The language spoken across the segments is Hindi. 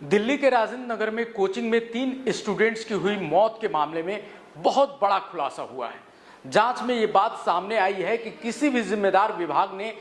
दिल्ली के राजेंद्र नगर में कोचिंग में 3 स्टूडेंट्स की हुई मौत के मामले में बहुत बड़ा खुलासा हुआ है। जांच में ये बात सामने आई है कि किसी भी जिम्मेदार विभाग ने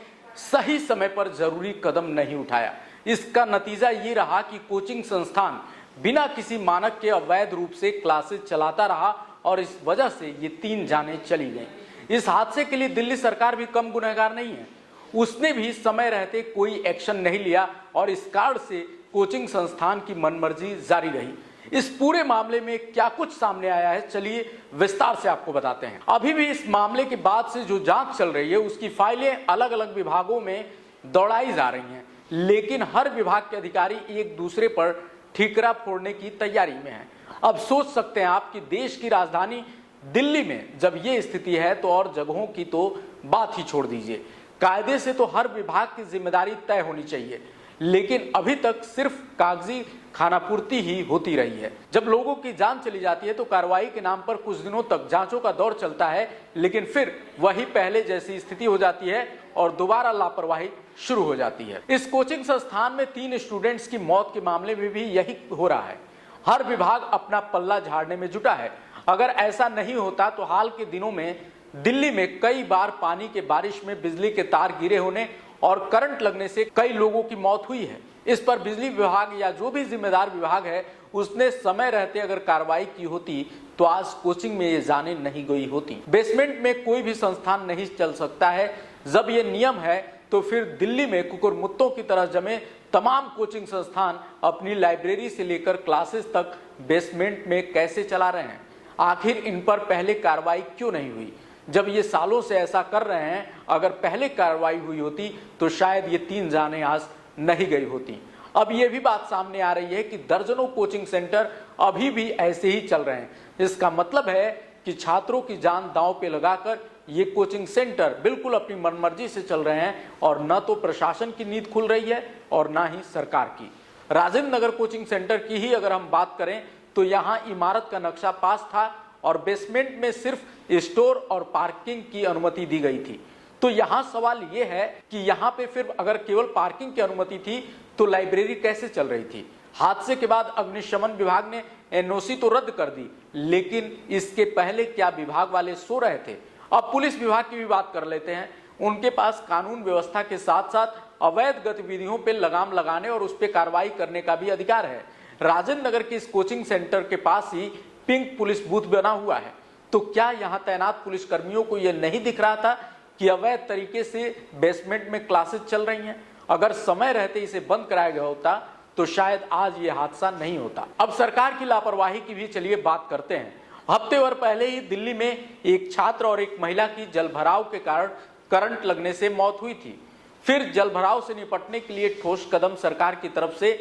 सही समय पर जरूरी कदम नहीं उठाया। इसका नतीजा ये रहा कि कोचिंग संस्थान बिना किसी मानक के अवैध रूप से क्लासेस चलाता रहा और इस वजह से ये 3 जानें चली गईं। इस हादसे के लिए दिल्ली सरकार भी कम गुनहगार नहीं है। उसने भी समय रहते कोई एक्शन नहीं लिया और इस कारण से कोचिंग संस्थान की मनमर्जी जारी रही। इस पूरे मामले में क्या कुछ सामने आया है, चलिए विस्तार से आपको बताते हैं। अभी भी इस मामले के बाद से जो जांच चल रही है उसकी फाइलें अलग अलग विभागों में दौड़ाई जा रही हैं, लेकिन हर विभाग के अधिकारी एक दूसरे पर ठीकरा फोड़ने की तैयारी में हैं। अब सोच सकते हैं आप कि देश की राजधानी दिल्ली में जब ये स्थिति है तो और जगहों की तो बात ही छोड़ दीजिए। कायदे से तो हर विभाग की जिम्मेदारी तय होनी चाहिए, लेकिन अभी तक सिर्फ कागजी खानापूर्ति ही होती रही है। जब लोगों की जान चली जाती है तो कार्रवाई के नाम पर कुछ दिनों तक जांचों का दौर चलता है, लेकिन फिर वही पहले जैसी स्थिति हो जाती है और दोबारा लापरवाही शुरू हो जाती है। इस कोचिंग संस्थान में 3 स्टूडेंट्स की मौत के मामले में भी यही हो रहा है। हर विभाग अपना पल्ला झाड़ने में जुटा है। अगर ऐसा नहीं होता तो हाल के दिनों में दिल्ली में कई बार पानी के बारिश में बिजली के तार गिरे होने और करंट लगने से कई लोगों की मौत हुई है। इस पर बिजली विभाग या जो भी जिम्मेदार विभाग है उसने समय रहते अगर कार्रवाई की होती तो आज कोचिंग में ये जाने नहीं गई होती। बेसमेंट में कोई भी संस्थान नहीं चल सकता है। जब ये नियम है तो फिर दिल्ली में कुकुरमुत्तों की तरह जमे तमाम कोचिंग संस्थान अपनी लाइब्रेरी से लेकर क्लासेस तक बेसमेंट में कैसे चला रहे हैं? आखिर इन पर पहले कार्रवाई क्यों नहीं हुई? जब ये सालों से ऐसा कर रहे हैं, अगर पहले कार्रवाई हुई होती तो शायद ये 3 जानें आज नहीं गई होती। अब ये भी बात सामने आ रही है कि दर्जनों कोचिंग सेंटर अभी भी ऐसे ही चल रहे हैं। इसका मतलब है कि छात्रों की जान दांव पे लगाकर ये कोचिंग सेंटर बिल्कुल अपनी मनमर्जी से चल रहे हैं और न तो प्रशासन की नींद खुल रही है और न ही सरकार की। राजेंद्र नगर कोचिंग सेंटर की ही अगर हम बात करें तो यहाँ इमारत का नक्शा पास था और बेसमेंट में सिर्फ स्टोर और पार्किंग की अनुमति दी गई थी। तो यहाँ सवाल ये है कि यहाँ पे फिर अगर केवल पार्किंग की अनुमति थी तो लाइब्रेरी कैसे चल रही थी? हादसे के बाद अग्निशमन विभाग ने एनओसी तो रद्द कर दी, लेकिन इसके पहले क्या विभाग वाले सो रहे थे? अब पुलिस विभाग की भी बात कर लेते हैं। उनके पास कानून व्यवस्था के साथ साथ अवैध गतिविधियों पर लगाम लगाने और उस पर कार्रवाई करने का भी अधिकार है। राजेंद्र नगर के इस कोचिंग सेंटर के पास ही पिंक पुलिस बूथ बना हुआ है, तो क्या यहाँ तैनात पुलिस कर्मियों को यह नहीं दिख रहा था कि अवैध तरीके से बेसमेंट में क्लासेस चल रही हैं? अगर समय रहते इसे बंद कराया गया होता तो शायद आज ये हादसा नहीं होता। अब सरकार की लापरवाही की भी चलिए बात करते हैं। हफ्ते भर पहले ही दिल्ली में एक छात्र और एक महिला की जलभराव के कारण करंट लगने से मौत हुई थी। फिर जलभराव से निपटने के लिए ठोस कदम सरकार की तरफ से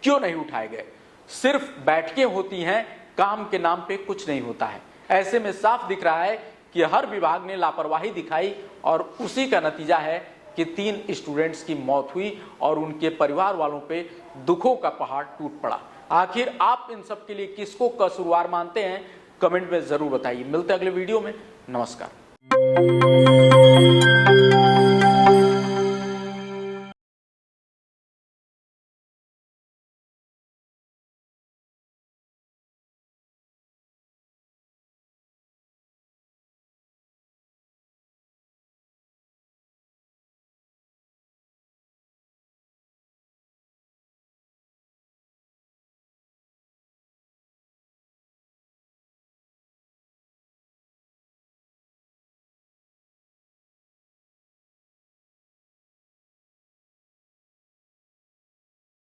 क्यों नहीं उठाए गए? सिर्फ बैठकें होती हैं, काम के नाम पे कुछ नहीं होता है। ऐसे में साफ दिख रहा है कि हर विभाग ने लापरवाही दिखाई और उसी का नतीजा है कि 3 स्टूडेंट्स की मौत हुई और उनके परिवार वालों पे दुखों का पहाड़ टूट पड़ा। आखिर आप इन सब के लिए किसको कसूरवार मानते हैं? कमेंट में जरूर बताइए। मिलते हैं अगले वीडियो में। नमस्कार।